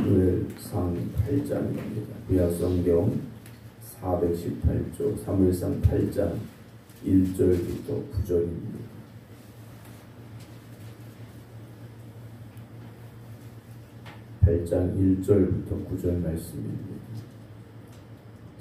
사무엘상 8장입니다. 구약성경 418조 사무엘상 8장 1절부터 9절입니다. (8장) 1절부터 9절 말씀입니다.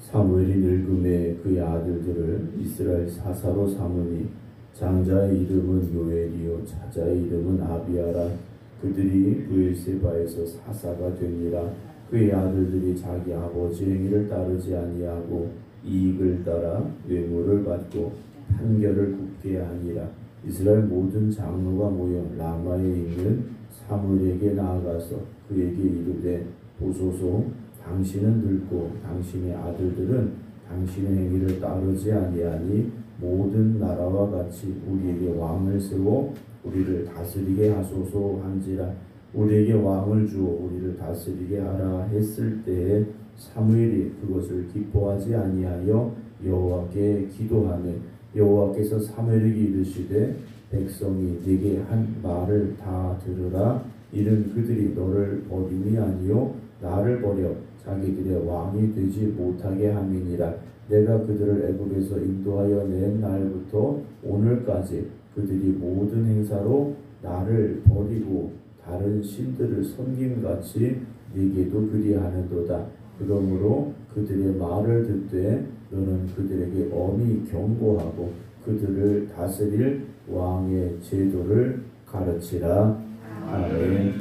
사무엘이 늙음에 그의 아들들을 이스라엘 사사로 삼으니 장자의 이름은 요엘이요 차자의 이름은 아비아라. 그들이 브엘세바에서 사사가 되니라. 그의 아들들이 자기 아버지 행위를 따르지 아니하고 이익을 따라 뇌물을 받고 판결을 굽게 하니라. 이스라엘 모든 장로가 모여 라마에 있는 사무엘에게 나아가서 그에게 이르되 보소서, 당신은 늙고 당신의 아들들은 당신의 행위를 따르지 아니하니 모든 나라와 같이 우리에게 왕을 세워 우리를 다스리게 하소서 한지라. 우리에게 왕을 주어 우리를 다스리게 하라 했을 때에 사무엘이 그것을 기뻐하지 아니하여 여호와께 기도하매 여호와께서 사무엘에게 이르시되 백성이 네게 한 말을 다 들으라. 이는 그들이 너를 버림이 아니요 나를 버려 자기들의 왕이 되지 못하게 함이니라. 내가 그들을 애굽에서 인도하여 낸 날부터 오늘까지 그들이 모든 행사로 나를 버리고 다른 신들을 섬김같이 네게도 그리하는도다. 그러므로 그들의 말을 듣되 너는 그들에게 엄히 경고하고 그들을 다스릴 왕의 제도를 가르치라. 아멘.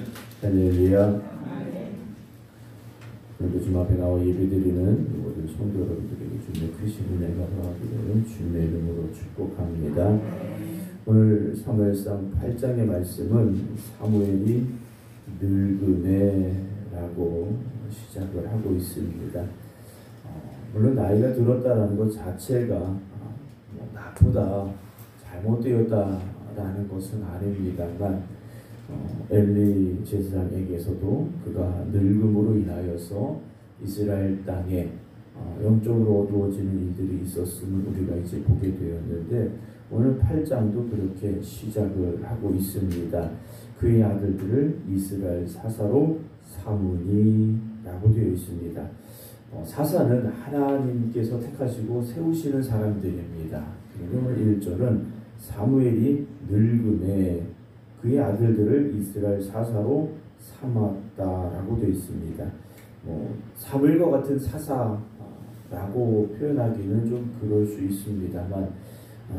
할렐루야. 오늘도 주님 앞에 나와 예배드리는 모든 성도 여러분들에게 주님의 크신 은혜가 더하기를 주님의 이름으로 축복합니다. 오늘 사무엘상 8장의 말씀은 사무엘이 늙음에라고 시작을 하고 있습니다. 물론 나이가 들었다라는 것 자체가 나쁘다, 잘못되었다라는 것은 아닙니다만 엘리 제사장에게서도 그가 늙음으로 인하여서 이스라엘 땅에 영적으로 어두워지는 일들이 있었음을 우리가 이제 보게 되었는데 오늘 8장도 그렇게 시작을 하고 있습니다. 그의 아들들을 이스라엘 사사로 삼으니 라고 되어 있습니다. 사사는 하나님께서 택하시고 세우시는 사람들입니다. 그리고 1절은 사무엘이 늙음에 그의 아들들을 이스라엘 사사로 삼았다라고 되어 있습니다. 사무엘과 같은 사사라고 표현하기는 좀 그럴 수 있습니다만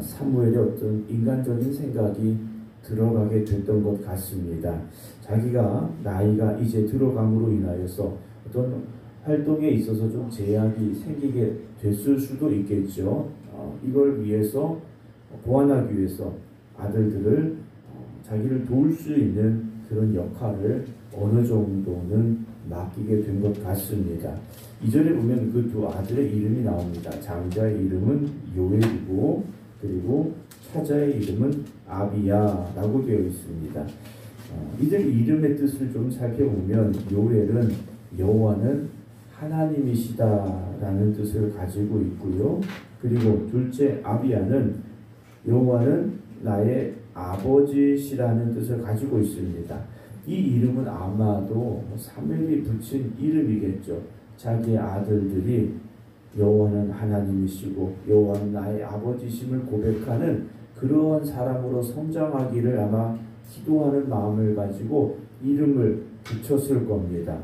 사무엘의 어떤 인간적인 생각이 들어가게 됐던 것 같습니다. 자기가 나이가 이제 들어감으로 인하여서 어떤 활동에 있어서 좀 제약이 생기게 됐을 수도 있겠죠. 이걸 위해서 보완하기 위해서 아들들을 자기를 도울 수 있는 그런 역할을 어느 정도는 맡기게 된 것 같습니다. 2절에 보면 그 두 아들의 이름이 나옵니다. 장자의 이름은 요엘이고 그리고 차자의 이름은 아비야라고 되어 있습니다. 이들 이름의 뜻을 좀 살펴보면 요엘은 여호와는 하나님이시다라는 뜻을 가지고 있고요. 그리고 둘째 아비야는 여호와는 나의 아버지시라는 뜻을 가지고 있습니다. 이 이름은 아마도 사무엘이 붙인 이름이겠죠. 자기의 아들들이 여호와는 하나님이시고 여호와는 나의 아버지심을 고백하는 그러한 사람으로 성장하기를 아마 기도하는 마음을 가지고 이름을 붙였을 겁니다.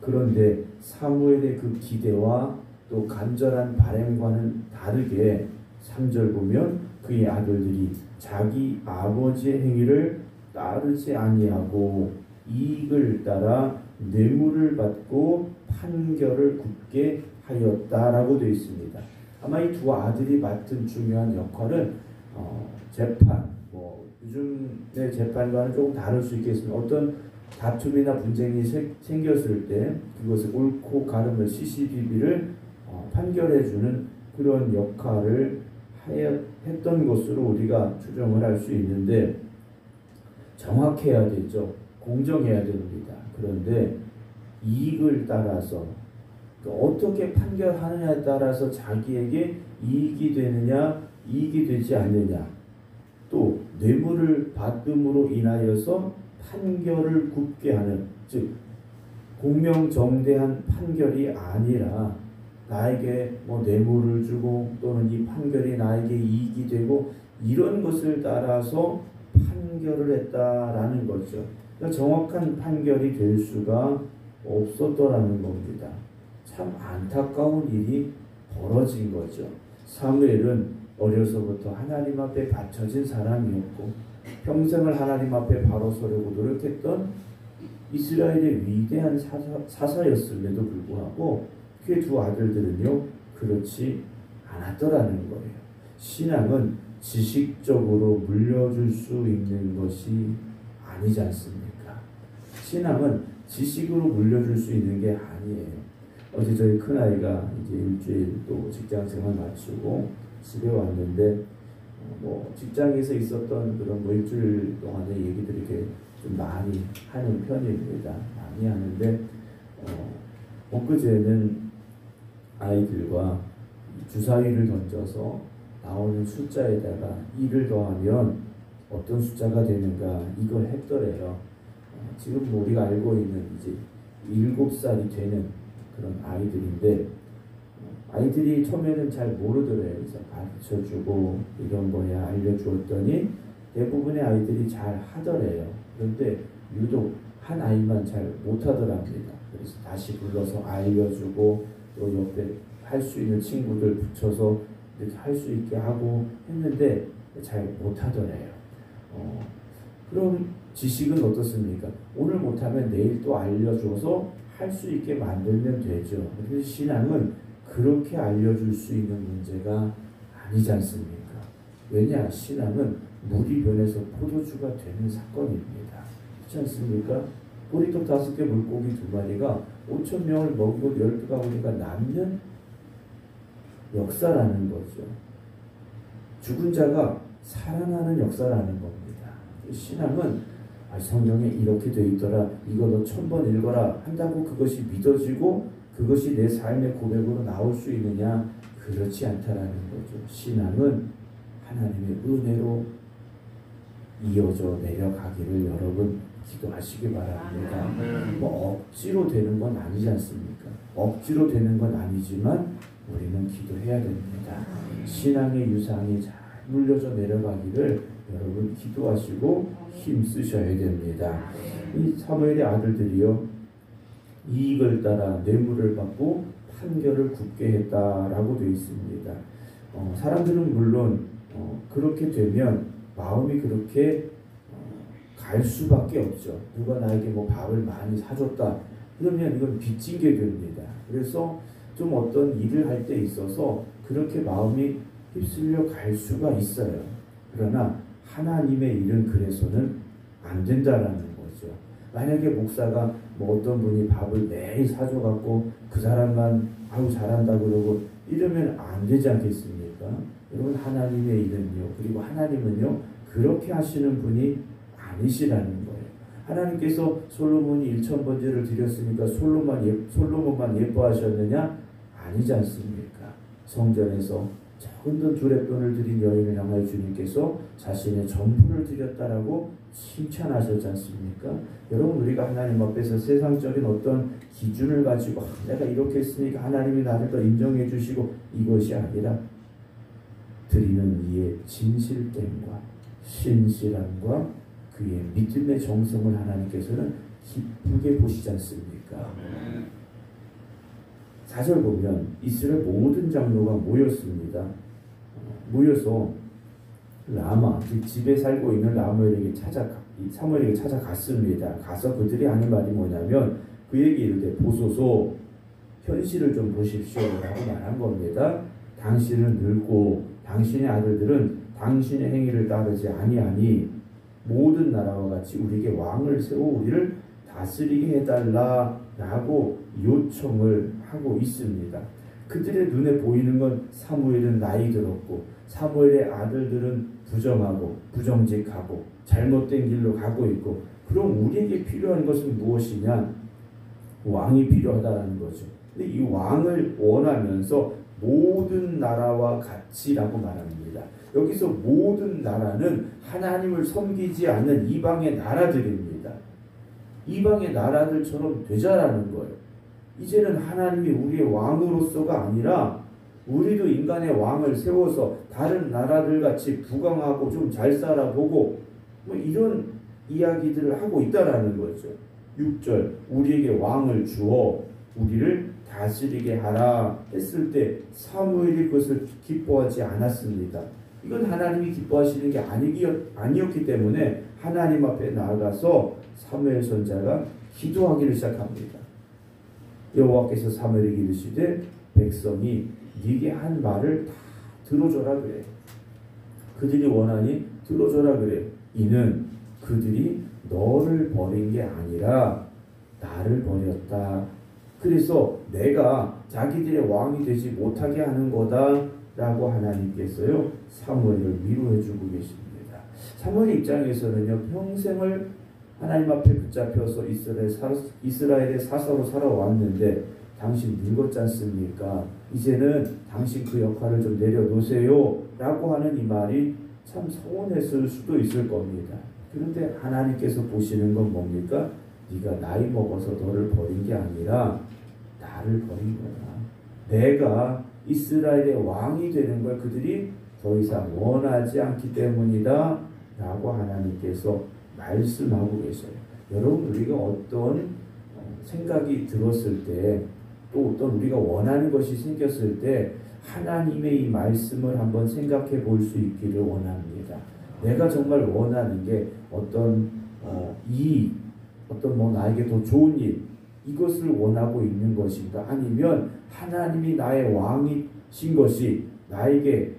그런데 사무엘의 그 기대와 또 간절한 바람과는 다르게 3절 보면 그의 아들들이 자기 아버지의 행위를 따르지 아니하고 이익을 따라 뇌물을 받고 판결을 굽게 하였다라고 되어 있습니다. 아마 이 두 아들이 맡은 중요한 역할은 재판, 요즘의 재판과는 조금 다를 수 있겠습니다. 어떤 다툼이나 분쟁이 생겼을 때 그것을 옳고 가름을 시시비비를 판결해주는 그런 역할을 했던 것으로 우리가 추정을 할 수 있는데 정확해야 되죠. 공정해야 됩니다. 그런데 이익을 따라서 어떻게 판결하느냐에 따라서 자기에게 이익이 되느냐 이익이 되지 않느냐 또 뇌물을 받음으로 인하여서 판결을 굽게 하는 즉 공명정대한 판결이 아니라 나에게 뭐 뇌물을 주고 또는 이 판결이 나에게 이익이 되고 이런 것을 따라서 판결을 했다라는 거죠. 그러니까 정확한 판결이 될 수가 없었더라는 겁니다. 참 안타까운 일이 벌어진 거죠. 사무엘은 어려서부터 하나님 앞에 바쳐진 사람이었고 평생을 하나님 앞에 바로 서려고 노력했던 이스라엘의 위대한 사사였음에도 불구하고 그의 두 아들들은요 그렇지 않았더라는 거예요. 신앙은 지식적으로 물려줄 수 있는 것이 아니지 않습니까? 신앙은 지식으로 물려줄 수 있는 게 아니에요. 어제 저희 큰아이가 이제 일주일 또 직장생활 마치고 집에 왔는데 뭐 직장에서 있었던 그런 뭐 일주일 동안의 얘기들이 이렇게 좀 많이 하는 편입니다. 많이 하는데 엊그제는 아이들과 주사위를 던져서 나오는 숫자에다가 2를 더하면 어떤 숫자가 되는가 이걸 했더래요. 지금 뭐 우리가 알고 있는 이제 7살이 되는 그런 아이들인데 아이들이 처음에는 잘 모르더래요. 그래서 가르쳐주고 이런 거야 알려주었더니 대부분의 아이들이 잘 하더래요. 그런데 유독 한 아이만 잘 못하더랍니다. 그래서 다시 불러서 알려주고 또 옆에 할 수 있는 친구들 붙여서 이렇게 할 수 있게 하고 했는데 잘 못하더래요. 그럼 지식은 어떻습니까? 오늘 못하면 내일 또 알려줘서 할 수 있게 만들면 되죠. 그래서 신앙은 그렇게 알려줄 수 있는 문제가 아니지 않습니까? 왜냐? 신앙은 물이 변해서 포도주가 되는 사건입니다. 그렇지 않습니까? 보리떡 5개, 물고기 2마리가 5,000명을 먹이고 12가구리가 남는 역사라는 거죠. 죽은 자가 살아나는 역사라는 겁니다. 신앙은 성경에 이렇게 돼 있더라. 이거 너 1000번 읽어라 한다고 그것이 믿어지고 그것이 내 삶의 고백으로 나올 수 있느냐? 그렇지 않다라는 거죠. 신앙은 하나님의 은혜로 이어져 내려가기를 여러분 기도하시기 바랍니다. 뭐 억지로 되는 건 아니지 않습니까? 억지로 되는 건 아니지만 우리는 기도해야 됩니다. 신앙의 유산이 잘 물려져 내려가기를 여러분 기도하시고 힘쓰셔야 됩니다. 이 사무엘의 아들들이요 이익을 따라 뇌물을 받고 판결을 굽게 했다라고 되어 있습니다. 사람들은 물론 그렇게 되면 마음이 그렇게 갈 수밖에 없죠. 누가 나에게 뭐 밥을 많이 사줬다 그러면 이건 빚진 게 됩니다. 그래서 좀 어떤 일을 할 때 있어서 그렇게 마음이 휩쓸려 갈 수가 있어요. 그러나 하나님의 일은 그래서는 안 된다라는 거죠. 만약에 목사가 뭐 어떤 분이 밥을 매일 사줘갖고 그 사람만 아우 잘한다 그러고 이러면 안 되지 않겠습니까? 여러분 하나님의 일은요 그리고 하나님은요 그렇게 하시는 분이 아니시라는 거예요. 하나님께서 솔로몬이 1000번제를 드렸으니까 솔로몬만 예뻐하셨느냐? 아니지 않습니까? 성전에서 적은 돈 두렙돈을 드린 여인을 향하여 주님께서 자신의 전부를 드렸다라고 칭찬하셨지 않습니까? 여러분 우리가 하나님 앞에서 세상적인 어떤 기준을 가지고 내가 이렇게 했으니까 하나님이 나를 더 인정해 주시고 이것이 아니라 드리는 이의 진실됨과 신실함과 그의 믿음의 정성을 하나님께서는 기쁘게 보시지 않습니까? 4절 보면 이스라엘 모든 장로가 모였습니다. 모여서 라마, 집에 살고 있는 사무엘에게 찾아갔습니다. 가서 그들이 하는 말이 뭐냐면 그에게 이르되 보소서 현실을 좀 보십시오 라고 말한 겁니다. 당신은 늙고 당신의 아들들은 당신의 행위를 따르지 아니하니 모든 나라와 같이 우리에게 왕을 세워 우리를 다스리게 해달라 라고 요청을 하고 있습니다. 그들의 눈에 보이는 건 사무엘은 나이 들었고 사무엘의 아들들은 부정하고 부정직하고 잘못된 길로 가고 있고 그럼 우리에게 필요한 것은 무엇이냐? 왕이 필요하다는 거죠. 근데 이 왕을 원하면서 모든 나라와 같이라고 말합니다. 여기서 모든 나라는 하나님을 섬기지 않는 이방의 나라들입니다. 이방의 나라들처럼 되자라는 거예요. 이제는 하나님이 우리의 왕으로서가 아니라 우리도 인간의 왕을 세워서 다른 나라들 같이 부강하고 좀 잘 살아보고 뭐 이런 이야기들을 하고 있다라는 거죠. 6절 우리에게 왕을 주어 우리를 다스리게 하라 했을 때 사무엘이 그것을 기뻐하지 않았습니다. 이건 하나님이 기뻐하시는 게 아니었기 때문에 하나님 앞에 나아가서 사무엘 선지자가 기도하기를 시작합니다. 여호와께서 사무엘에게 이르시되 백성이 네게 한 말을 다 들어줘라 그래. 그들이 원하니 들어줘라 그래. 이는 그들이 너를 버린 게 아니라 나를 버렸다. 그래서 내가 자기들의 왕이 되지 못하게 하는 거다라고 하나님께서요 사무엘을 위로해주고 계십니다. 사무엘 입장에서는요 평생을 하나님 앞에 붙잡혀서 이스라엘의 사사로 살아왔는데 당신 늙었지 않습니까? 이제는 당신 그 역할을 좀 내려놓으세요 라고 하는 이 말이 참 서운했을 수도 있을 겁니다. 그런데 하나님께서 보시는 건 뭡니까? 네가 나이 먹어서 너를 버린 게 아니라 나를 버린 거야. 내가 이스라엘의 왕이 되는 걸 그들이 더 이상 원하지 않기 때문이다 라고 하나님께서 말씀하고 계셔요. 여러분 우리가 어떤 생각이 들었을 때 또 어떤 우리가 원하는 것이 생겼을 때 하나님의 이 말씀을 한번 생각해 볼 수 있기를 원합니다. 내가 정말 원하는 게 어떤 어떤 뭐 나에게 더 좋은 일 이것을 원하고 있는 것인가 아니면 하나님이 나의 왕이신 것이 나에게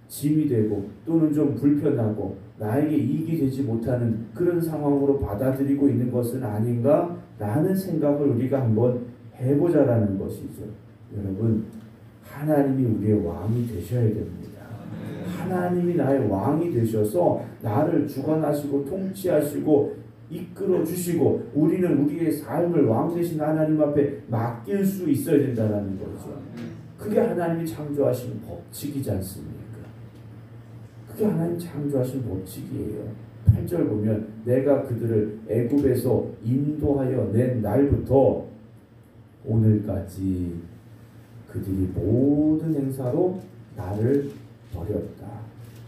짐이 되고 또는 좀 불편하고 나에게 이익이 되지 못하는 그런 상황으로 받아들이고 있는 것은 아닌가 라는 생각을 우리가 한번 해보자라는 것이죠. 여러분 하나님이 우리의 왕이 되셔야 됩니다. 하나님이 나의 왕이 되셔서 나를 주관하시고 통치하시고 이끌어 주시고 우리는 우리의 삶을 왕 되신 하나님 앞에 맡길 수 있어야 된다는 거죠. 그게 하나님이 창조하신 법칙이지 않습니까? 그게 하나님 창조하신 법칙이에요. 8절 보면 내가 그들을 애굽에서 인도하여 낸 날부터 오늘까지 그들이 모든 행사로 나를 버렸다.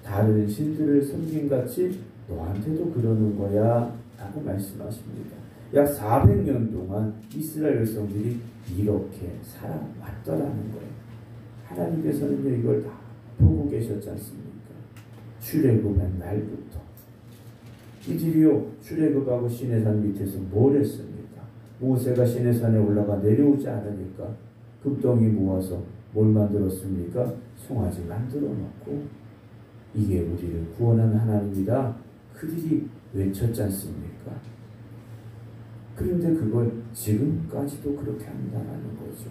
다른 신들을 섬김같이 너한테도 그러는 거야 라고 말씀하십니다. 약 400년 동안 이스라엘 백성들이 이렇게 살아왔더라는 거예요. 하나님께서는 이걸 다 보고 계셨지 않습니까? 출애굽한 날부터 이들이요 출애굽하고 시내산 밑에서 뭘 했습니까? 모세가 시내산에 올라가 내려오지 않으니까 금덩이 모아서 뭘 만들었습니까? 송아지 만들어 놓고 이게 우리를 구원한 하나님이다 그들이 외쳤지 않습니까? 그런데 그걸 지금까지도 그렇게 한다는 거죠.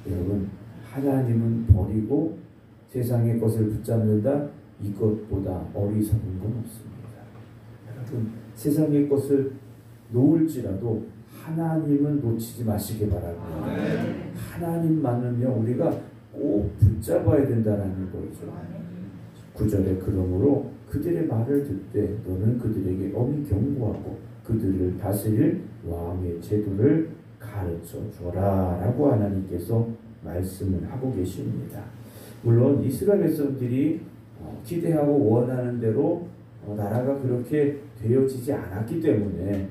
여러분 하나님은 버리고 세상의 것을 붙잡는다 이것보다 어리석은 건 없습니다. 여러분 세상의 것을 놓을지라도 하나님은 놓치지 마시기 바랍니다. 하나님만은요 우리가 꼭 붙잡아야 된다는 거죠. 9절에 그러므로 그들의 말을 듣되 너는 그들에게 엄히 경고하고 그들을 다스릴 왕의 제도를 가르쳐 줘라 라고 하나님께서 말씀을 하고 계십니다. 물론 이스라엘 백성들이 기대하고 원하는 대로 나라가 그렇게 되어지지 않았기 때문에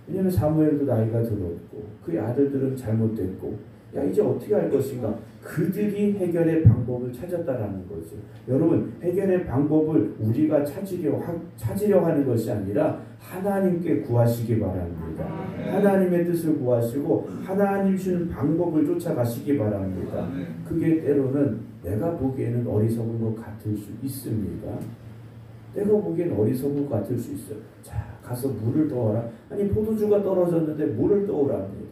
왜냐하면 사무엘도 나이가 들었고 그의 아들들은 잘못됐고 야 이제 어떻게 할 것인가 그들이 해결의 방법을 찾았다라는 거죠. 여러분 해결의 방법을 우리가 찾으려 하는 것이 아니라 하나님께 구하시기 바랍니다. 하나님의 뜻을 구하시고 하나님 주는 방법을 쫓아가시기 바랍니다. 그게 때로는 내가 보기에는 어리석은 것 같을 수 있습니다. 내가 보기엔 어리석은 것 같을 수 있어요. 자 가서 물을 떠오라. 아니 포도주가 떨어졌는데 물을 떠오랍니다.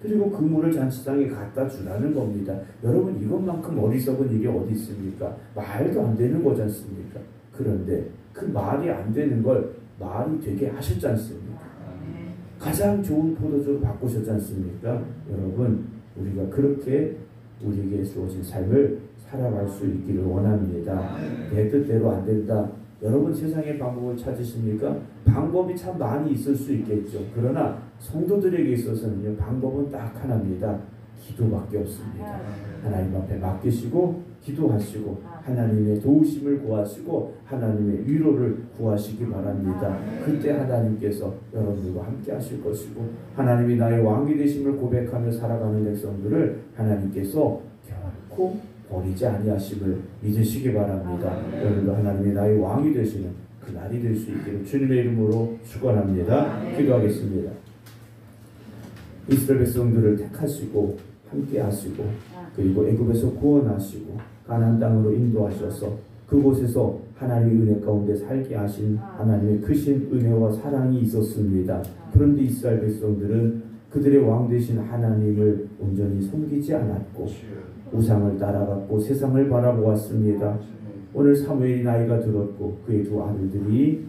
그리고 그 물을 잔치상에 갖다 주라는 겁니다. 여러분 이것만큼 어리석은 일이 어디 있습니까? 말도 안 되는 거지 않습니까? 그런데 그 말이 안 되는 걸 말이 되게 하셨지 않습니까? 가장 좋은 포도주로 바꾸셨지 않습니까? 여러분 우리가 그렇게 우리에게 주어진 삶을 살아갈 수 있기를 원합니다. 내 뜻대로 안 된다. 여러분 세상의 방법을 찾으십니까? 방법이 참 많이 있을 수 있겠죠. 그러나 성도들에게 있어서는요, 방법은 딱 하나입니다. 기도밖에 없습니다. 하나님 앞에 맡기시고 기도하시고 하나님의 도우심을 구하시고 하나님의 위로를 구하시기 바랍니다. 그때 하나님께서 여러분과 함께 하실 것이고 하나님이 나의 왕이 되심을 고백하며 살아가는 백성들을 하나님께서 결코 버리지 아니하심을 믿으시기 바랍니다. 오늘도 하나님이 나의 왕이 되시는 그 날이 될 수 있기를 주님의 이름으로 축원합니다. 기도하겠습니다. 이스라엘 백성들을 택하시고 함께 하시고 그리고 애굽에서 구원하시고 가나안 땅으로 인도하셔서 그곳에서 하나님의 은혜 가운데 살게 하신 하나님의 크신 은혜와 사랑이 있었습니다. 그런데 이스라엘 백성들은 그들의 왕 되신 하나님을 온전히 섬기지 않았고 우상을 따라갔고 세상을 바라보았습니다. 오늘 사무엘이 나이가 들었고 그의 두 아들들이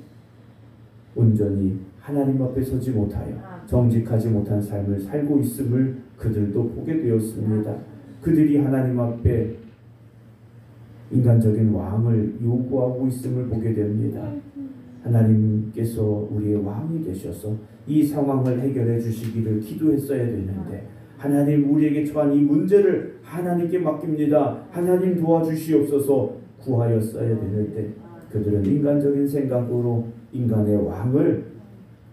온전히 하나님 앞에 서지 못하여 정직하지 못한 삶을 살고 있음을 그들도 보게 되었습니다. 그들이 하나님 앞에 인간적인 왕을 요구하고 있음을 보게 됩니다. 하나님께서 우리의 왕이 되셔서 이 상황을 해결해 주시기를 기도했어야 되는데 하나님 우리에게 처한 이 문제를 하나님께 맡깁니다. 하나님 도와주시옵소서 구하였어야 되는데 그들은 인간적인 생각으로 인간의 왕을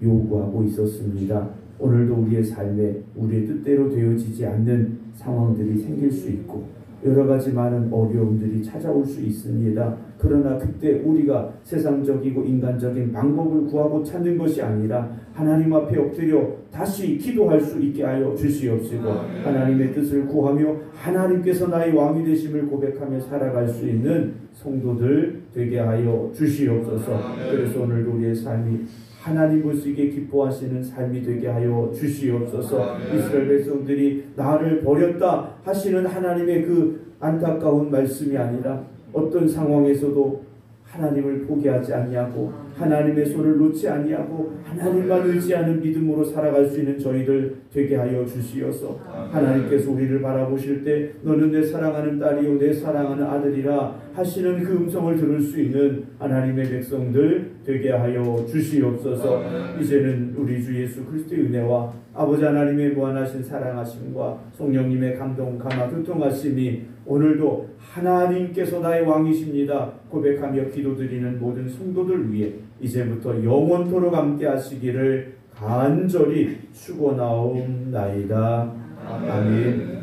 요구하고 있었습니다. 오늘도 우리의 삶에 우리의 뜻대로 되어지지 않는 상황들이 생길 수 있고 여러 가지 많은 어려움들이 찾아올 수 있습니다. 그러나 그때 우리가 세상적이고 인간적인 방법을 구하고 찾는 것이 아니라 하나님 앞에 엎드려 다시 기도할 수 있게 하여 주시옵시고 하나님의 뜻을 구하며 하나님께서 나의 왕이 되심을 고백하며 살아갈 수 있는 성도들 되게 하여 주시옵소서. 그래서 오늘도 우리의 삶이 하나님 보시기에 기뻐하시는 삶이 되게 하여 주시옵소서. 이스라엘 백성들이 나를 버렸다 하시는 하나님의 그 안타까운 말씀이 아니라 어떤 상황에서도 하나님을 포기하지 아니하고 하나님의 손을 놓지 아니하고 하나님만 의지하는 믿음으로 살아갈 수 있는 저희들 되게 하여 주시어서 하나님께서 우리를 바라보실 때 너는 내 사랑하는 딸이요 내 사랑하는 아들이라 하시는 그 음성을 들을 수 있는 하나님의 백성들 되게 하여 주시옵소서. 이제는 우리 주 예수 그리스도의 은혜와 아버지 하나님의 무한하신 사랑하심과 성령님의 감동 감화 교통하심이 오늘도 하나님께서 나의 왕이십니다 고백하며 기도드리는 모든 성도들 위해 이제부터 영원토록 함께 하시기를 간절히 축원하옵나이다. 아멘.